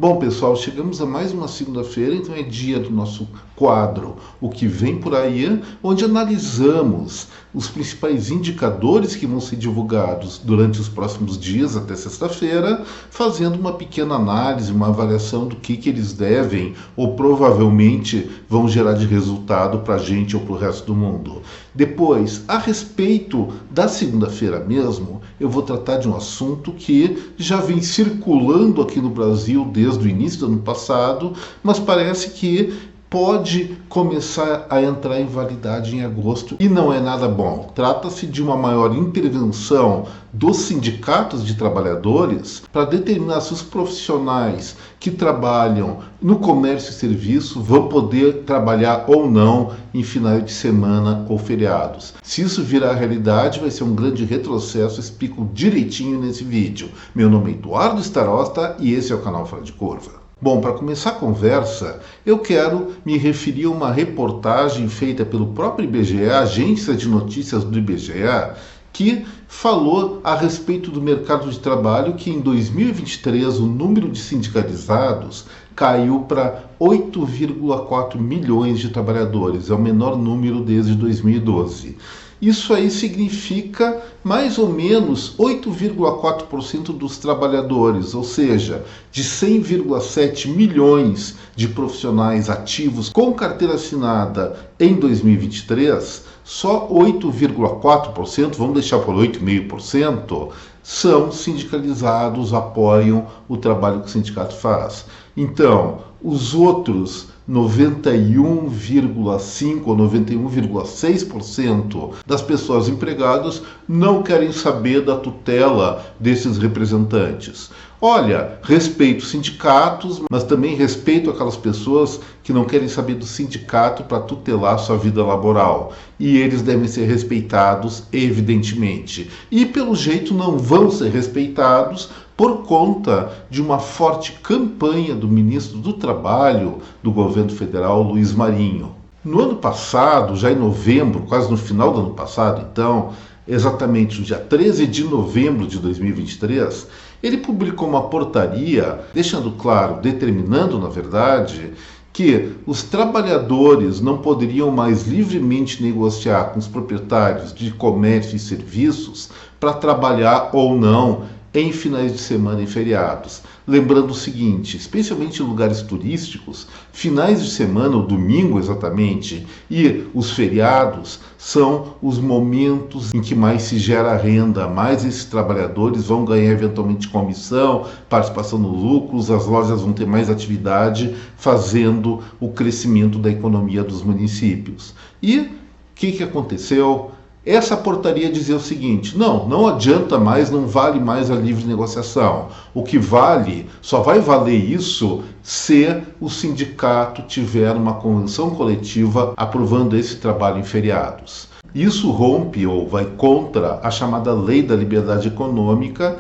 Bom, pessoal, chegamos a mais uma segunda-feira, então é dia do nosso quadro O que vem por aí, onde analisamos os principais indicadores que vão ser divulgados durante os próximos dias até sexta-feira, fazendo uma pequena análise, uma avaliação do que eles devem ou provavelmente vão gerar de resultado para a gente ou para o resto do mundo. Depois, a respeito da segunda-feira mesmo, eu vou tratar de um assunto que já vem circulando aqui no Brasil desde o início do ano passado, mas parece que pode começar a entrar em validade em agosto e não é nada bom. Trata-se de uma maior intervenção dos sindicatos de trabalhadores para determinar se os profissionais que trabalham no comércio e serviço vão poder trabalhar ou não em finais de semana ou feriados. Se isso virar realidade, vai ser um grande retrocesso, explico direitinho nesse vídeo. Meu nome é Eduardo Starosta e esse é o canal Fora de Curva. Bom, para começar a conversa, eu quero me referir a uma reportagem feita pelo próprio IBGE, a agência de notícias do IBGE, que falou a respeito do mercado de trabalho que em 2023 o número de sindicalizados caiu para 8,4 milhões de trabalhadores, é o menor número desde 2012. Isso aí significa mais ou menos 8,4% dos trabalhadores, ou seja, de 100,7 milhões de profissionais ativos com carteira assinada em 2023, só 8,4%, vamos deixar por 8,5%, são sindicalizados, apoiam o trabalho que o sindicato faz. Então, os outros 91,5% ou 91,6% das pessoas empregadas não querem saber da tutela desses representantes. Olha, respeito sindicatos, mas também respeito aquelas pessoas que não querem saber do sindicato para tutelar sua vida laboral. E eles devem ser respeitados, evidentemente. E pelo jeito não vão ser respeitados por conta de uma forte campanha do ministro do Trabalho do governo federal, Luiz Marinho. No ano passado, já em novembro, quase no final do ano passado, então, exatamente no dia 13 de novembro de 2023, ele publicou uma portaria, deixando claro, determinando, na verdade, que os trabalhadores não poderiam mais livremente negociar com os proprietários de comércio e serviços para trabalhar ou não em finais de semana e feriados. Lembrando o seguinte, especialmente em lugares turísticos, finais de semana, o domingo exatamente, e os feriados são os momentos em que mais se gera renda, mais esses trabalhadores vão ganhar eventualmente comissão, participação no lucros, as lojas vão ter mais atividade, fazendo o crescimento da economia dos municípios. E o que aconteceu? Essa portaria dizia o seguinte: não adianta mais, não vale mais a livre negociação. O que vale, só vai valer isso se o sindicato tiver uma convenção coletiva aprovando esse trabalho em feriados. Isso rompe ou vai contra a chamada Lei da Liberdade Econômica,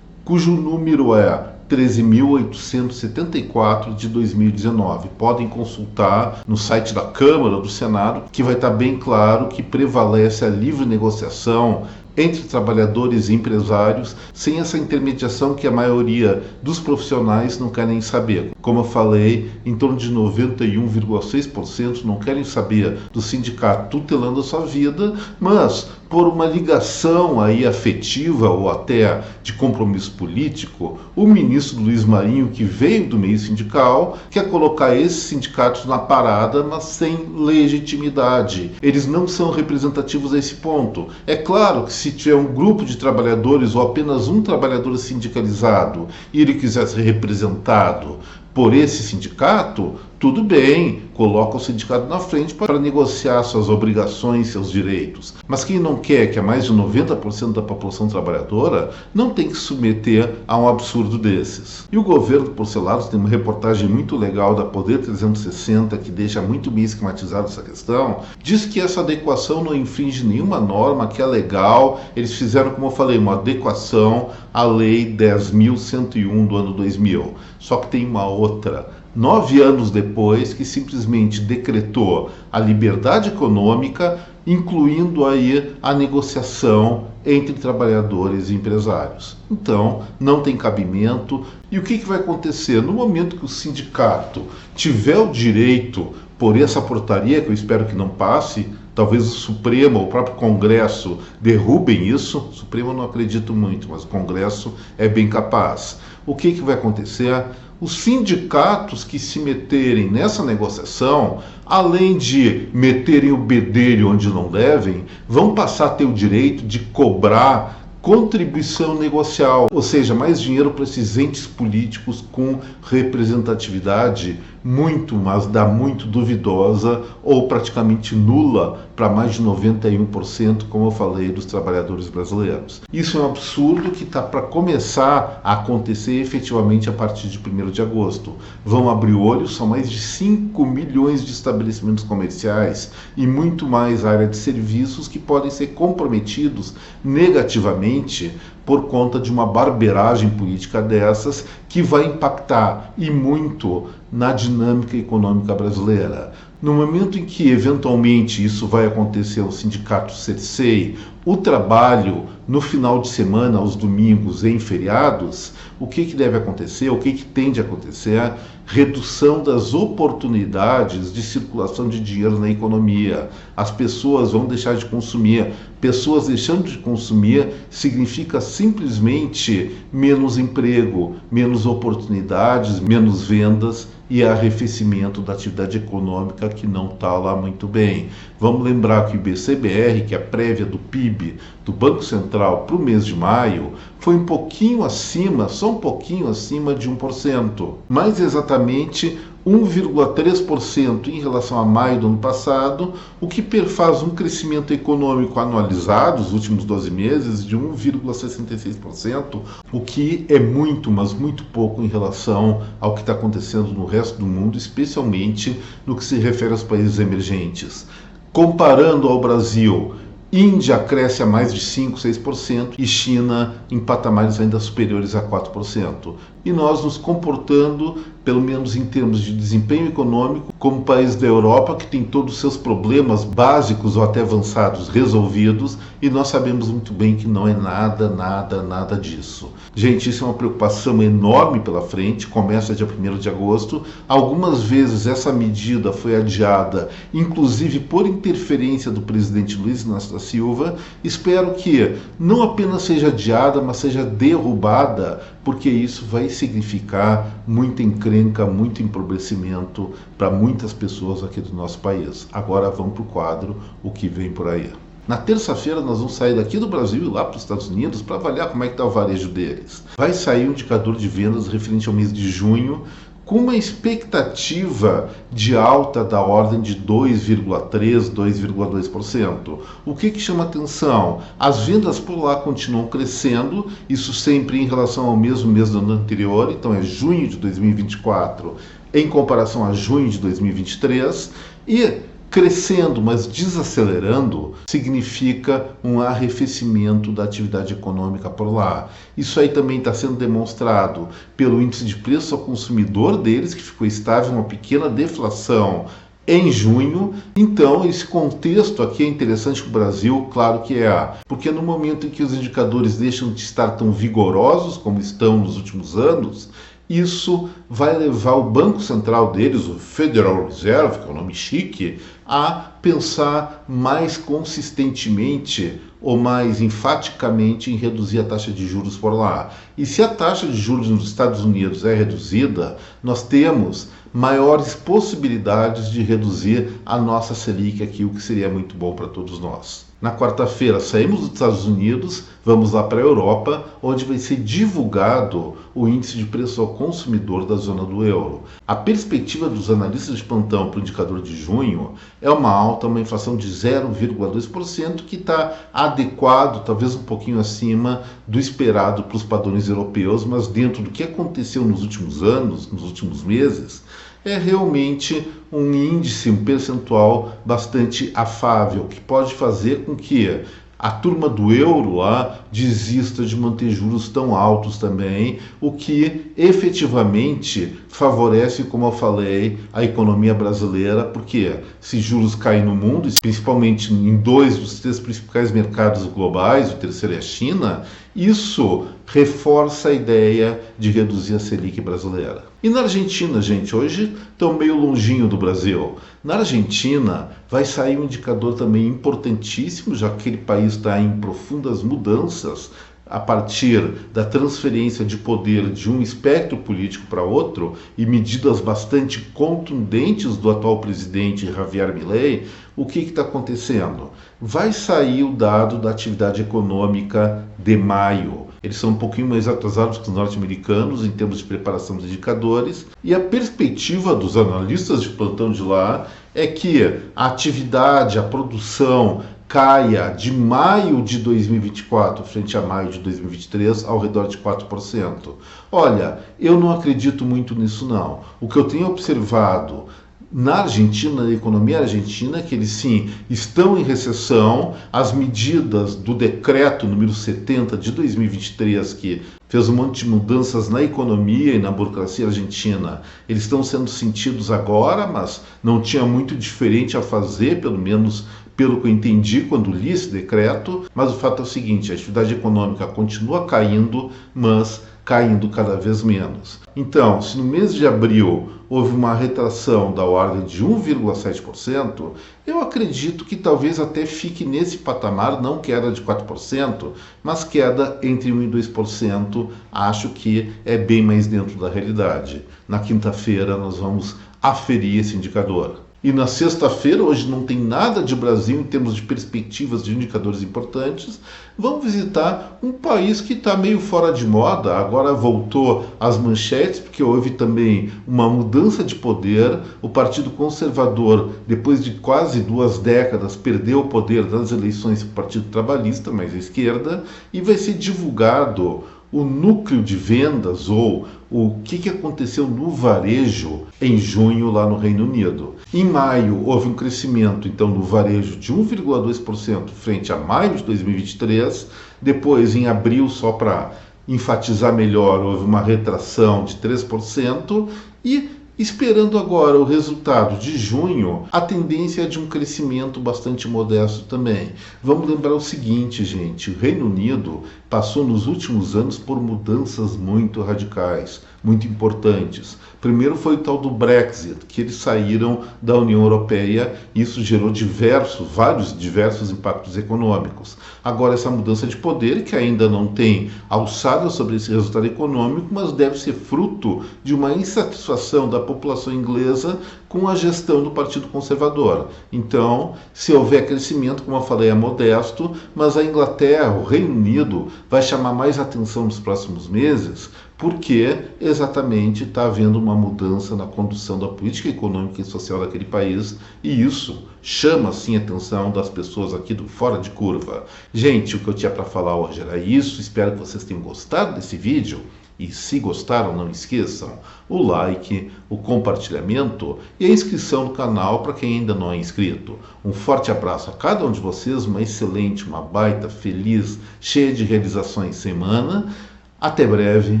cujo número é 13.874 de 2019. Podem consultar no site da Câmara ou do Senado, que vai estar bem claro que prevalece a livre negociação entre trabalhadores e empresários, sem essa intermediação que a maioria dos profissionais não querem saber. Como eu falei, em torno de 91,6% não querem saber do sindicato tutelando a sua vida, mas por uma ligação aí afetiva ou até de compromisso político, o ministro Luiz Marinho, que veio do meio sindical, quer colocar esses sindicatos na parada, mas sem legitimidade. Eles não são representativos a esse ponto. É claro que se tiver um grupo de trabalhadores ou apenas um trabalhador sindicalizado e ele quiser ser representado por esse sindicato, tudo bem, coloca o sindicato na frente para negociar suas obrigações, seus direitos. Mas quem não quer, que é mais de 90% da população trabalhadora, não tem que se submeter a um absurdo desses. E o governo, por seu lado, tem uma reportagem muito legal da Poder 360 que deixa muito bem esquematizada essa questão, diz que essa adequação não infringe nenhuma norma, que é legal. Eles fizeram, como eu falei, uma adequação à Lei 10.101 do ano 2000. Só que tem uma outra. 9 anos depois, que simplesmente decretou a liberdade econômica, incluindo aí a negociação entre trabalhadores e empresários. Então, não tem cabimento. E o que vai acontecer? No momento que o sindicato tiver o direito, por essa portaria, que eu espero que não passe, talvez o Supremo, o próprio Congresso derrubem isso. O Supremo eu não acredito muito, mas o Congresso é bem capaz. O que vai acontecer? Os sindicatos que se meterem nessa negociação, além de meterem o bedelho onde não devem, vão passar a ter o direito de cobrar contribuição negocial, ou seja, mais dinheiro para esses entes políticos com representatividade muito, mas muito duvidosa ou praticamente nula para mais de 91%, como eu falei, dos trabalhadores brasileiros. Isso é um absurdo que está para começar a acontecer efetivamente a partir de 1º de agosto. Vão abrir o olho, são mais de 5 milhões de estabelecimentos comerciais e muito mais área de serviços que podem ser comprometidos negativamente por conta de uma barbeiragem política dessas que vai impactar e muito na dinâmica econômica brasileira. No momento em que eventualmente isso vai acontecer, o sindicato cerceie o trabalho no final de semana, aos domingos, em feriados, o que deve acontecer, o que tende a acontecer? Redução das oportunidades de circulação de dinheiro na economia. As pessoas vão deixar de consumir. Pessoas deixando de consumir significa simplesmente menos emprego, menos oportunidades, menos vendas e arrefecimento da atividade econômica que não está lá muito bem. Vamos lembrar que o IBC-BR, que é a prévia do PIB do Banco Central para o mês de maio, foi um pouquinho acima, só um pouquinho acima de 1%. Mais exatamente 1,3% em relação a maio do ano passado, o que perfaz um crescimento econômico anualizado, os últimos 12 meses, de 1,66%, o que é muito, mas muito pouco em relação ao que está acontecendo no resto do mundo, especialmente no que se refere aos países emergentes. Comparando ao Brasil, Índia cresce a mais de 5%, 6% e China em patamares ainda superiores a 4%. E nós nos comportando, pelo menos em termos de desempenho econômico, como país da Europa que tem todos os seus problemas básicos ou até avançados resolvidos, e nós sabemos muito bem que não é nada disso. Gente, isso é uma preocupação enorme pela frente, começa dia 1º de agosto. Algumas vezes essa medida foi adiada, inclusive por interferência do presidente Luiz Inácio da Silva. Espero que não apenas seja adiada, mas seja derrubada, porque isso vai significar muita encrenca, muito empobrecimento para muitas pessoas aqui do nosso país. Agora vamos para o quadro O que vem por aí. Na terça-feira nós vamos sair daqui do Brasil e lá para os Estados Unidos para avaliar como é que está o varejo deles. Vai sair um indicador de vendas referente ao mês de junho, com uma expectativa de alta da ordem de 2,3%, 2,2%. O que chama atenção? As vendas por lá continuam crescendo, isso sempre em relação ao mesmo mês do ano anterior, então é junho de 2024 em comparação a junho de 2023, e crescendo, mas desacelerando, significa um arrefecimento da atividade econômica por lá. Isso aí também está sendo demonstrado pelo índice de preço ao consumidor deles, que ficou estável, uma pequena deflação em junho. Então, esse contexto aqui é interessante para o Brasil, claro que é, porque no momento em que os indicadores deixam de estar tão vigorosos como estão nos últimos anos, isso vai levar o Banco Central deles, o Federal Reserve, que é um nome chique, a pensar mais consistentemente ou mais enfaticamente em reduzir a taxa de juros por lá. E se a taxa de juros nos Estados Unidos é reduzida, nós temos maiores possibilidades de reduzir a nossa Selic aqui, o que seria muito bom para todos nós. Na quarta-feira saímos dos Estados Unidos, vamos lá para a Europa, onde vai ser divulgado o índice de preço ao consumidor da zona do euro. A perspectiva dos analistas de plantão para o indicador de junho é uma alta, uma inflação de 0,2%, que está adequado, talvez um pouquinho acima do esperado para os padrões europeus, mas dentro do que aconteceu nos últimos anos, nos últimos meses, é realmente um índice, um percentual bastante afável, que pode fazer com que a turma do euro lá desista de manter juros tão altos também, o que efetivamente favorece, como eu falei, a economia brasileira, porque se juros caem no mundo, principalmente em 2 dos 3 principais mercados globais, o terceiro é a China, isso reforça a ideia de reduzir a Selic brasileira. E na Argentina, gente, hoje estão meio longinho do Brasil. Na Argentina vai sair um indicador também importantíssimo, já que aquele país está em profundas mudanças a partir da transferência de poder de um espectro político para outro e medidas bastante contundentes do atual presidente Javier Milei. O que está acontecendo? Vai sair o dado da atividade econômica de maio. Eles são um pouquinho mais atrasados que os norte-americanos em termos de preparação dos indicadores, e a perspectiva dos analistas de plantão de lá é que a atividade, a produção caia de maio de 2024 frente a maio de 2023 ao redor de 4%. Olha, eu não acredito muito nisso não. O que eu tenho observado na Argentina, na economia argentina, que eles sim estão em recessão. As medidas do decreto número 70 de 2023, que fez um monte de mudanças na economia e na burocracia argentina, eles estão sendo sentidos agora, mas não tinha muito diferente a fazer, pelo menos pelo que eu entendi quando li esse decreto. Mas o fato é o seguinte, a atividade econômica continua caindo, mas caindo cada vez menos. Então, se no mês de abril houve uma retração da ordem de 1,7%, eu acredito que talvez até fique nesse patamar, não queda de 4%, mas queda entre 1% e 2%, acho que é bem mais dentro da realidade. Na quinta-feira nós vamos aferir esse indicador. E na sexta-feira, hoje não tem nada de Brasil em termos de perspectivas de indicadores importantes, vamos visitar um país que está meio fora de moda, agora voltou às manchetes, porque houve também uma mudança de poder. O Partido Conservador, depois de quase 2 décadas, perdeu o poder das eleições para o Partido Trabalhista, mais à esquerda, e vai ser divulgado o núcleo de vendas ou o que aconteceu no varejo em junho lá no Reino Unido. Em maio houve um crescimento então no varejo de 1,2% frente a maio de 2023, depois em abril, só para enfatizar melhor, houve uma retração de 3% e esperando agora o resultado de junho, a tendência é de um crescimento bastante modesto também. Vamos lembrar o seguinte, gente, o Reino Unido passou nos últimos anos por mudanças muito radicais, muito importantes. Primeiro foi o tal do Brexit, que eles saíram da União Europeia, e isso gerou diversos impactos econômicos. Agora essa mudança de poder, que ainda não tem alçada sobre esse resultado econômico, mas deve ser fruto de uma insatisfação da população inglesa com a gestão do Partido Conservador. Então, se houver crescimento, como eu falei, é modesto, mas a Inglaterra, o Reino Unido, vai chamar mais atenção nos próximos meses, porque exatamente está havendo uma mudança na condução da política econômica e social daquele país, e isso chama sim a atenção das pessoas aqui do Fora de Curva. Gente, o que eu tinha para falar hoje era isso, espero que vocês tenham gostado desse vídeo. E se gostaram, não esqueçam o like, o compartilhamento e a inscrição no canal para quem ainda não é inscrito. Um forte abraço a cada um de vocês, uma excelente, uma baita, feliz, cheia de realizações semana. Até breve.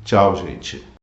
Tchau, gente.